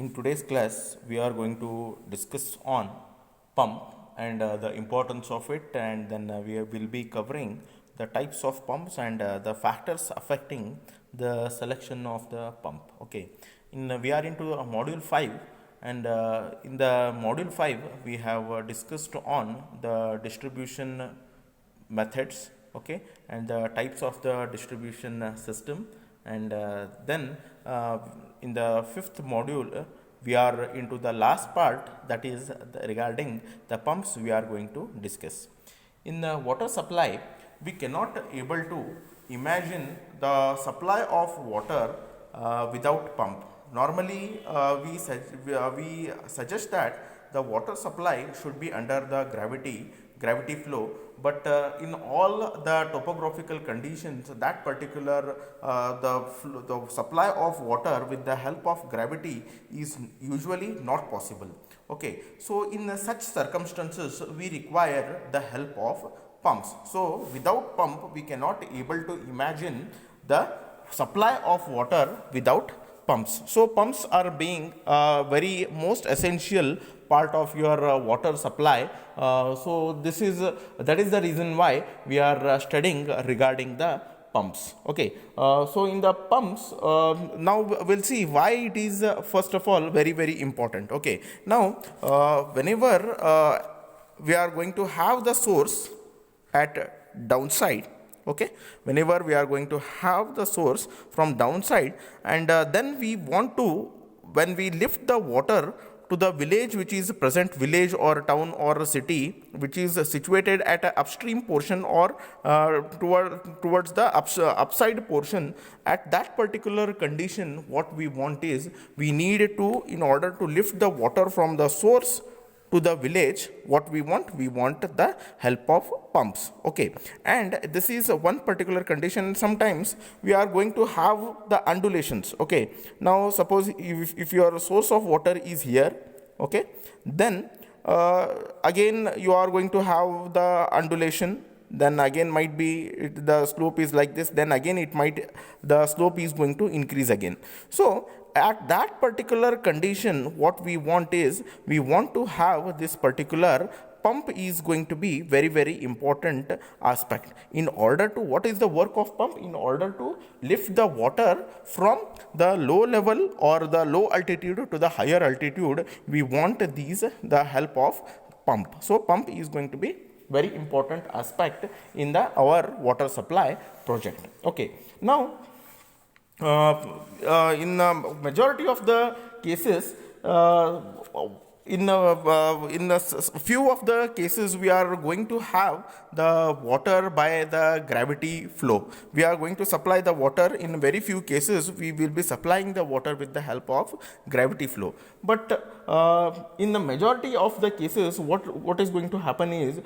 In today's class, we are going to discuss on pump and the importance of it, and then we will be covering the types of pumps and the factors affecting the selection of the pump. Okay, we are into module 5, and in the module 5 we have discussed on the distribution methods, okay, and the types of the distribution system, and then in the fifth module we are into the last part, that is regarding the pumps we are going to discuss. In the water supply, we cannot able to imagine the supply of water without pump. Normally we suggest that the water supply should be under the gravity flow, but in all the topographical conditions, that particular the supply of water with the help of gravity is usually not possible. Okay, so in such circumstances we require the help of pumps. So without pump we cannot able to imagine the supply of water without pumps. So pumps are being very most essential part of your water supply. So this is that is the reason why we are studying regarding the pumps. Okay, so in the pumps, now we'll see why it is first of all very important. Okay, now whenever we are going to have the source at downside, okay, whenever we are going to have the source from downside, and then we want to, when we lift the water to the village which is present, village or town or city which is situated at a upstream portion or towards the upside portion, at that particular condition what we want is, we need to, in order to lift the water from the source to the village, what we want the help of pumps. Okay, and this is one particular condition. Sometimes we are going to have the undulations. Okay, now suppose if your source of water is here, okay, then again you are going to have the undulation, then again might be the slope is like this, then again it might, the slope is going to increase again. So at that particular condition what we want is, we want to have this particular pump is going to be very important aspect. In order to, what is the work of pump? In order to lift the water from the low level or the low altitude to the higher altitude, we want the help of pump. So pump is going to be very important aspect in our water supply project. Okay, now in the majority of the cases, in a few of the cases we are going to have the water by the gravity flow. We are going to supply the water. In very few cases we will be supplying the water with the help of gravity flow, but in the majority of the cases what is going to happen is,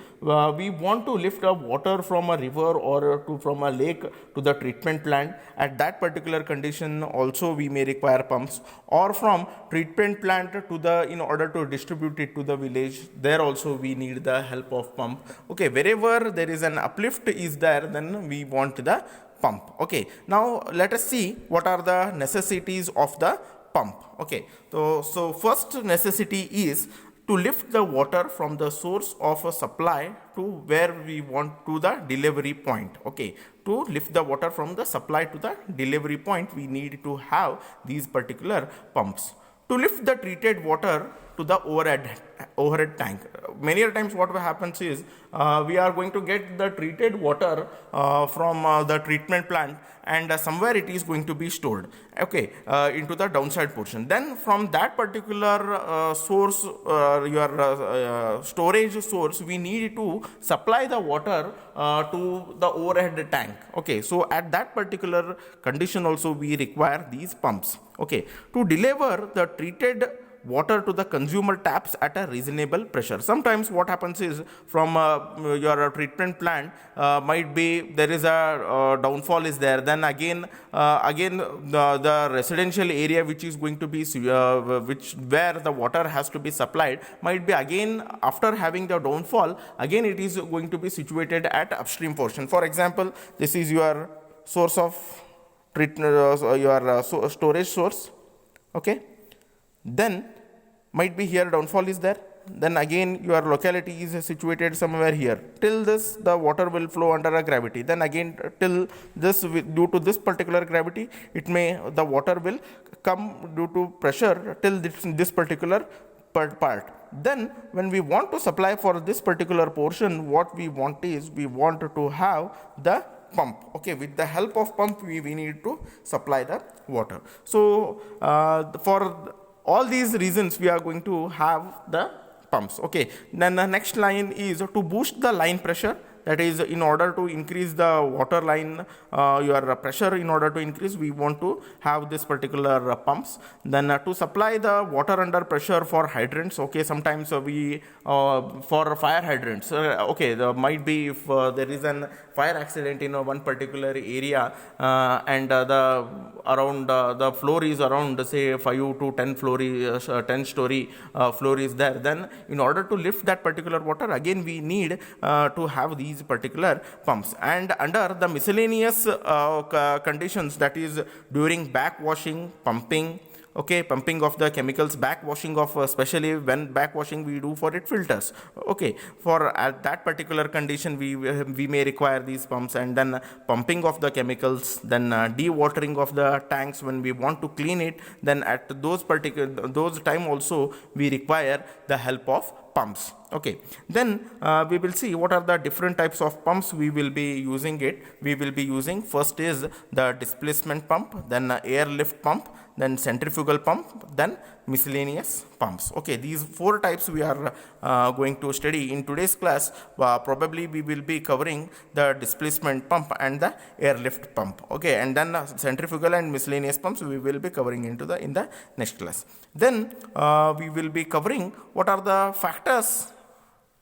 we want to lift up water from a river or from a lake to the treatment plant. At that particular condition also we may require pumps, or from treatment plant to the, in order to distribute it to the village, there also we need the help of pump. Okay, wherever there is an uplift is there, then we want the pump. Okay, now let us see what are the necessities of the pump. Okay, so first necessity is to lift the water from the source of a supply to where we want, to the delivery point. Okay, to lift the water from the supply to the delivery point, we need to have these particular pumps. To lift the treated water to the overhead tank, many a times what happens is, we are going to get the treated water from the treatment plant, and somewhere it is going to be stored, okay, into the downside portion. Then from that particular source, your storage source, we need to supply the water to the overhead tank. Okay, so at that particular condition also we require these pumps. Okay, to deliver the treated water to the consumer taps at a reasonable pressure. Sometimes what happens is, from your treatment plant, might be there is a downfall is there, then again the residential area which is going to be which where the water has to be supplied, might be again after having the downfall, again it is going to be situated at upstream portion. For example, this is your source of storage source. Okay, then might be here downfall is there, then again your locality is situated somewhere here. Till this the water will flow under a gravity, then again till this due to this particular gravity it may the water will come due to pressure till this particular part. Then when we want to supply for this particular portion, what we want is we want to have the pump. Okay, with the help of pump we need to supply the water. So for all these reasons we are going to have the pumps. Okay, then the next line is to boost the line pressure. That is, in order to increase the water line, your pressure in order to increase, we want to have this particular pumps. Then to supply the water under pressure for hydrants. Okay, sometimes we for fire hydrants. Okay, there might be if there is an fire accident in one particular area and the around the floor is around say 5 to 10 floor 10 story floor is there, then in order to lift that particular water, again we need to have these particular pumps. And under the miscellaneous conditions, that is during backwashing, pumping, okay, pumping of the chemicals, backwashing of especially when backwashing we do for it filters. Okay, for at that particular condition we may require these pumps. And then pumping of the chemicals, then dewatering of the tanks when we want to clean it, then at those time also we require the help of pumps. Okay, then we will see what are the different types of pumps we will be using it. We will be using, first is the displacement pump, then airlift pump, then centrifugal pump, then miscellaneous pumps. Okay, these four types we are going to study in today's class. Probably we will be covering the displacement pump and the airlift pump. Okay, and then centrifugal and miscellaneous pumps we will be covering in the next class. Then we will be covering what are the factors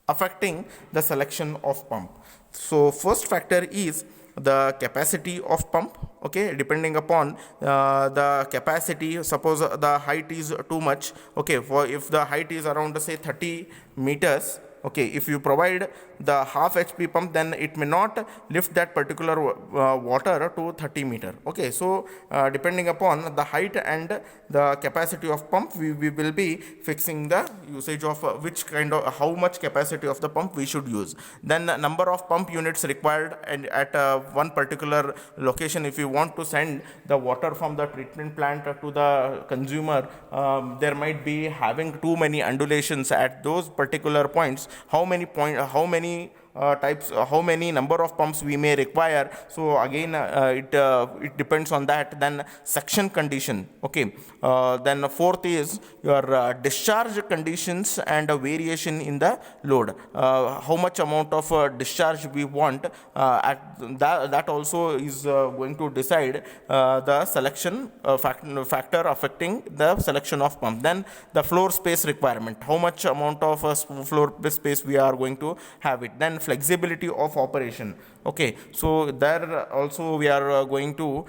affecting the selection of pump. So first factor is the capacity of pump. Okay, depending upon the capacity, suppose the height is too much. Okay, for if the height is around say 30 meters, okay, if you provide the half HP pump, then it may not lift that particular water to 30 meter. Okay, so depending upon the height and the capacity of pump, we will be fixing the usage of which kind of how much capacity of the pump we should use. Then the number of pump units required, and at one particular location, if you want to send the water from the treatment plant to the consumer, there might be having too many undulations at those particular points. How many types, how many number of pumps we may require. So again it depends on that. Then suction condition. Okay, then fourth is your discharge conditions and variation in the load. How much amount of discharge we want, at that also is going to decide the selection factor affecting the selection of pump. Then the floor space requirement, how much amount of floor space we are going to have it. Then flexibility of operation. Okay, so there also we are going to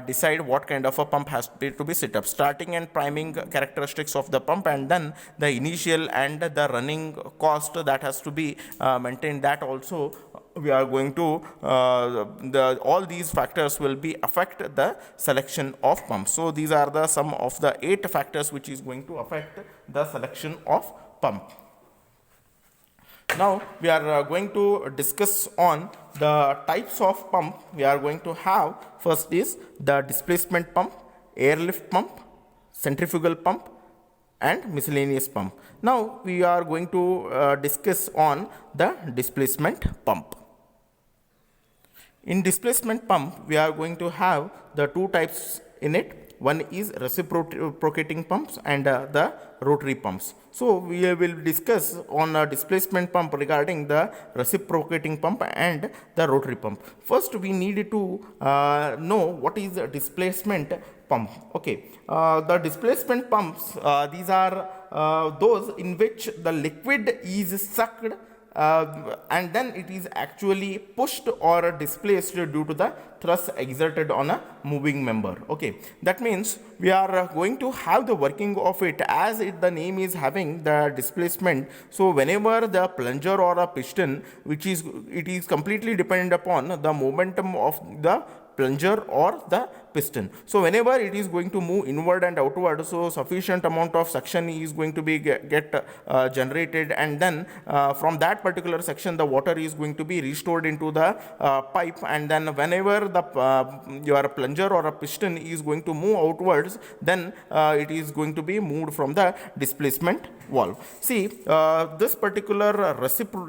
decide what kind of a pump has to be set up. Starting and priming characteristics of the pump, and then the initial and the running cost that has to be maintained. That also we are going to all these factors will be affect the selection of pump. So these are the some of the 8 factors which is going to affect the selection of pump. Now we are going to discuss on the types of pump we are going to have. First is the displacement pump, airlift pump, centrifugal pump, and miscellaneous pump. Now we are going to discuss on the displacement pump. In displacement pump, we are going to have the 2 types in it. One is reciprocating pumps and the rotary pumps. So we will discuss on a displacement pump regarding the reciprocating pump and the rotary pump. First we need to know what is a displacement pump. Okay, the displacement pumps, these are those in which the liquid is sucked and then it is actually pushed or displaced due to the thrust exerted on a moving member. Okay, that means we are going to have the working of it as the name is having the displacement. So whenever the plunger or a piston, it is completely dependent upon the momentum of the plunger or the piston. So whenever it is going to move inward and outward, so sufficient amount of suction is going to be get generated, and then from that particular section the water is going to be restored into the pipe, and then whenever the your plunger or a piston is going to move outwards, then it is going to be moved from the displacement valve. See, this particular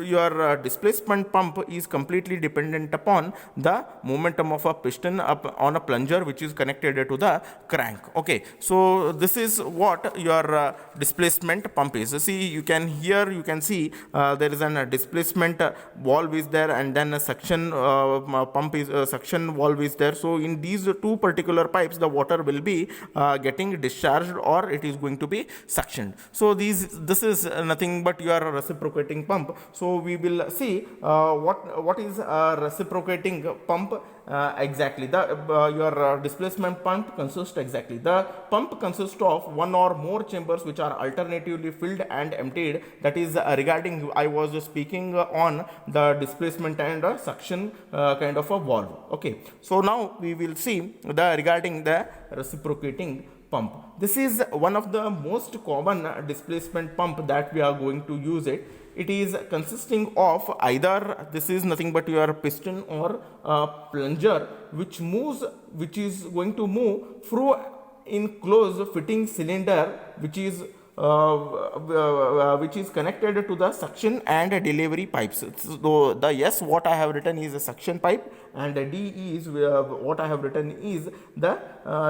your displacement pump is completely dependent upon the momentum of a piston up on a plunger which is connected to the crank. Okay, so this is what your displacement pump is. See, you can see there is a displacement valve is there, and then a suction pump is suction valve is there. So in these two particular pipes, the water will be getting discharged, or it is going to be suctioned. So this is nothing but your reciprocating pump. So we will see what is a reciprocating pump exactly. Your displacement pump consists exactly. The pump consists of one or more chambers which are alternatively filled and emptied. That is regarding, I was speaking on the displacement and suction kind of a valve. Okay, so now we will see regarding the reciprocating pump. This is one of the most common displacement pump that we are going to use it. It is consisting of either, this is nothing but your piston or plunger which is going to move through in closed fitting cylinder which is connected to the suction and delivery pipes. So the S what I have written is a suction pipe, and D is what I have written is the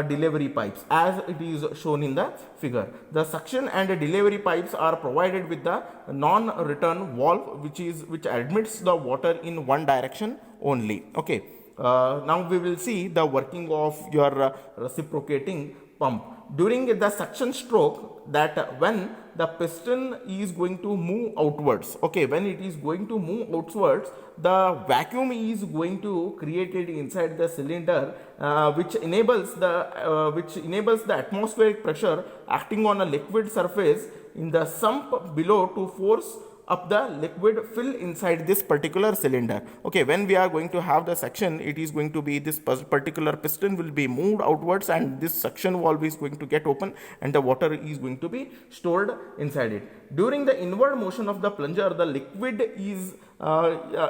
delivery pipes as it is shown in the figure. The suction and delivery pipes are provided with the non-return valve which admits the water in one direction only. Okay, now we will see the working of your reciprocating pump. During the suction stroke, that when the piston is going to move outwards, okay, when it is going to move outwards, the vacuum is going to created inside the cylinder which enables the atmospheric pressure acting on a liquid surface in the sump below to force up the liquid fill inside this particular cylinder. Okay, when we are going to have the suction, it is going to be this particular piston will be moved outwards, and this suction valve is going to get open, and the water is going to be stored inside it. During the inward motion of the plunger, the liquid is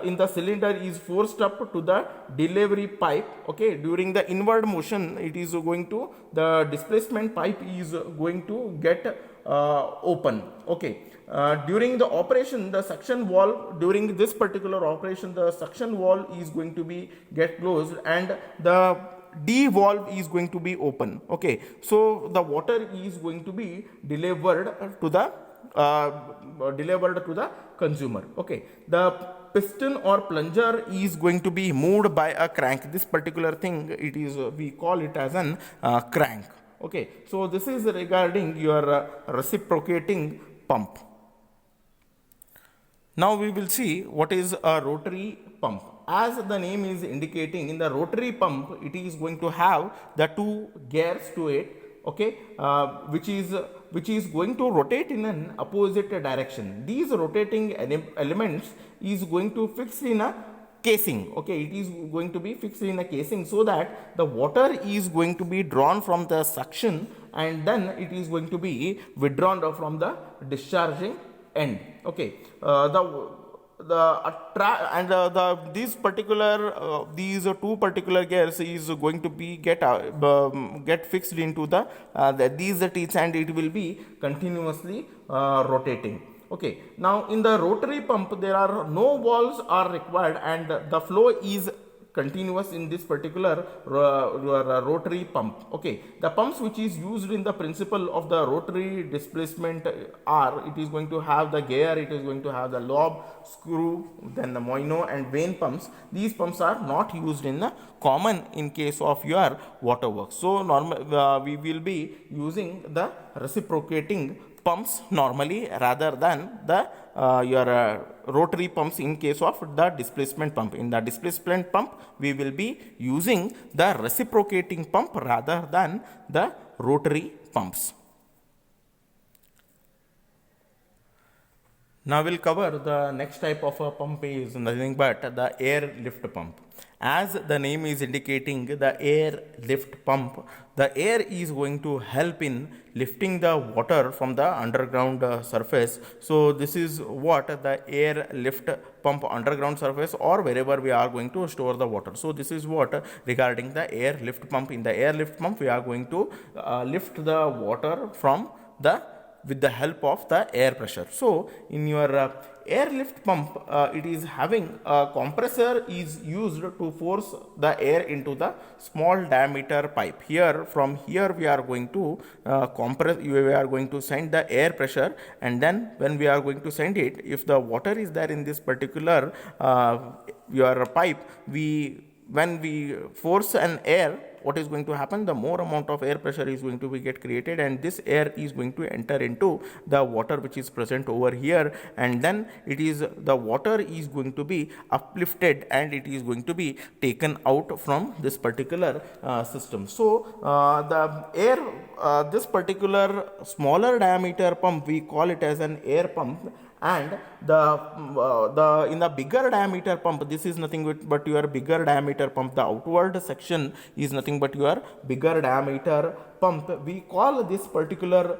in the cylinder is forced up to the delivery pipe. Okay, during the inward motion, it is going to, the displacement pipe is going to get open. Okay, during the operation, the suction valve, during this particular operation, the suction valve is going to be get closed, and the D valve is going to be open. Okay, so the water is going to be delivered to the consumer. Okay, the piston or plunger is going to be moved by a crank. This particular thing, it is we call it as an crank. Okay, so this is regarding your reciprocating pump. Now we will see what is a rotary pump. As the name is indicating, in the rotary pump, it is going to have the two gears to it. Okay, which is going to rotate in an opposite direction. These rotating elements is going to fix in a casing. Okay, it is going to be fixed in a casing so that the water is going to be drawn from the suction, and then it is going to be withdrawn from the discharging end. Okay, these two particular gears is going to be get fixed into these teeth, and it will be continuously rotating. Okay, now in the rotary pump there are no valves are required, and the flow is continuous in this particular rotary pump. Okay, the pumps which is used in the principle of the rotary displacement are, it is going to have the gear, it is going to have the lobe, screw, then the moino and vane pumps. These pumps are not used in the common in case of your waterworks. So we will be using the reciprocating pumps normally rather than the your rotary pumps in case of the displacement pump. In the displacement pump, we will be using the reciprocating pump rather than the rotary pumps. Now we'll cover the next type of a pump is nothing but the air lift pump. As the name is indicating, the air lift pump, the air is going to help in lifting the water from the underground surface. So this is what the air lift pump underground surface or wherever we are going to store the water. So this is what regarding the air lift pump. In the air lift pump, we are going to lift the water from the with the help of the air pressure. So in your air lift pump, it is having a compressor is used to force the air into the small diameter pipe. Here, from here we are going to compress, we are going to send the air pressure, and then when we are going to send it, if the water is there in this particular your pipe, when we force an air, what is going to happen, the more amount of air pressure is going to be get created, and this air is going to enter into the water which is present over here, and then it is the water is going to be uplifted and it is going to be taken out from this particular system. So the air this particular smaller diameter pump, we call it as an air pump, and the in the bigger diameter pump, this is nothing but your bigger diameter pump. The outward section is nothing but your bigger diameter pump. We call this particular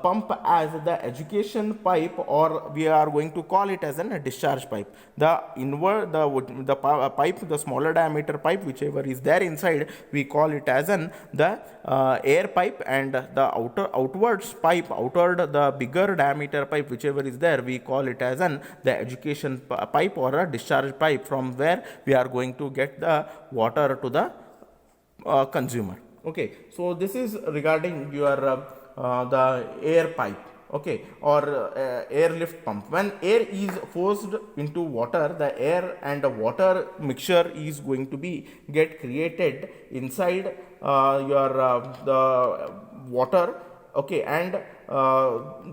pump as the education pipe, or we are going to call it as a discharge pipe. The inward the pipe, the smaller diameter pipe, whichever is there inside, we call it as the air pipe, and the outwards pipe, outward the bigger diameter pipe, whichever is there, we call it as the education pipe or a discharge pipe, from where we are going to get the water to the consumer. Okay, so this is regarding your the air pipe, okay, or air lift pump. When air is forced into water, the air and the water mixture is going to be get created inside your the water, okay, and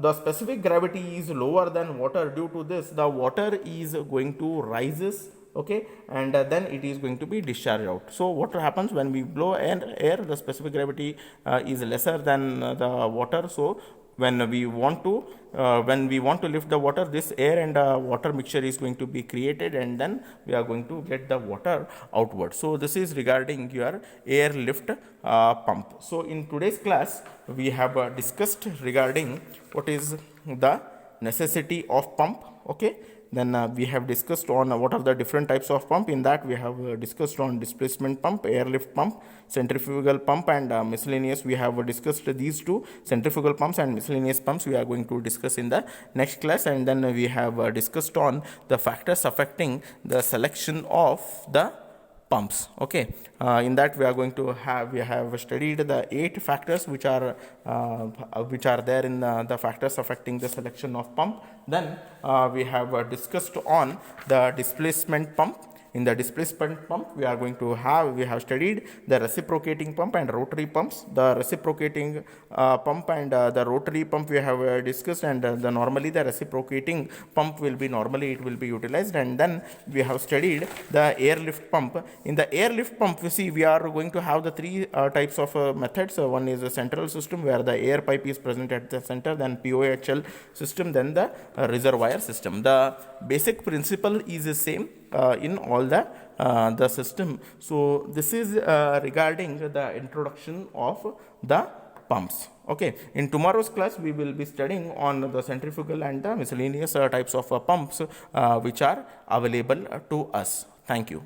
the specific gravity is lower than water. Due to this, the water is going to rises, okay, and then it is going to be discharged out. So what happens when we blow air, the specific gravity is lesser than the water. So when we want to lift the water, this air and water mixture is going to be created, and then we are going to get the water outward. So this is regarding your air lift pump. So in today's class, we have discussed regarding what is the necessity of pump, okay. Then we have discussed on what are the different types of pump. In that, we have discussed on displacement pump, airlift pump, centrifugal pump, and miscellaneous. We have discussed these two, centrifugal pumps and miscellaneous pumps. We are going to discuss in the next class. And then we have discussed on the factors affecting the selection of the pumps, okay. In that, we have studied the 8 factors which are there in the factors affecting the selection of pump. Then we have discussed on the displacement pump. In the displacement pump, we have studied the reciprocating pump and rotary pumps. The reciprocating pump and the rotary pump we have discussed, and normally the reciprocating pump will be utilized. And then we have studied the airlift pump. In the airlift pump, we are going to have the 3 types of methods. One is a central system where the air pipe is present at the center, then POHL system, then the reservoir system. The basic principle is the same in all the system. So this is regarding the introduction of the pumps, okay. In tomorrow's class, we will be studying on the centrifugal and the miscellaneous types of pumps which are available to us. Thank you.